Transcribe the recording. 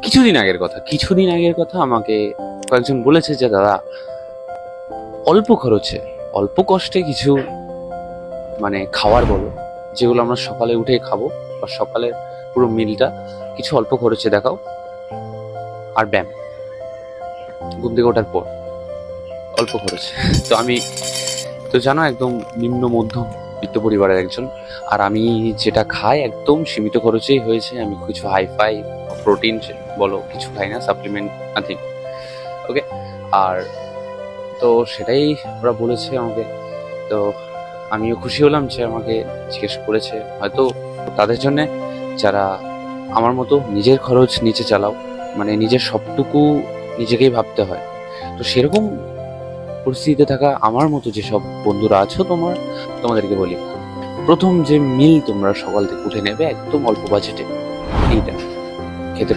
কিছুদিন আগের কথা আমাকে কয়েকজন বলেছে যে দাদা অল্প খরচে অল্প কষ্টে কিছু মানে খাবার বলো, যেগুলো আমরা সকালে উঠে খাবো, বা সকালের পুরো মিলটা কিছু অল্প খরচে দেখাও। আর ব্যায়াম ঘুম থেকে ওঠার পর অল্প খরচে। তো আমি তো জানো একদম নিম্ন মধ্যম বিত্ত পরিবারের একজন, আর আমি যেটা খাই একদম সীমিত খরচেই হয়েছে। আমি কিছু হাইফাই প্রোটিন বলো কিছু খাই না, সাপ্লিমেন্ট নাথিং। ওকে। আর তো সেটাই ওরা বলেছে আমাকে। তো আমিও খুশি হলাম যে আমাকে জিজ্ঞেস করেছে, হয়তো তাদের জন্যে যারা আমার মতো নিজের খরচ নিচে চালাও, মানে নিজের সবটুকু নিজেকেই ভাবতে হয়। তো সেরকম পরিস্থিতিতে থাকা আমার মতো যেসব বন্ধুরা আছো তোমাদেরকে বলি, প্রথম যে মিল তোমরা সকাল থেকে উঠে নেবে একদম অল্প বাজেটে, এইটা খেতে পারো।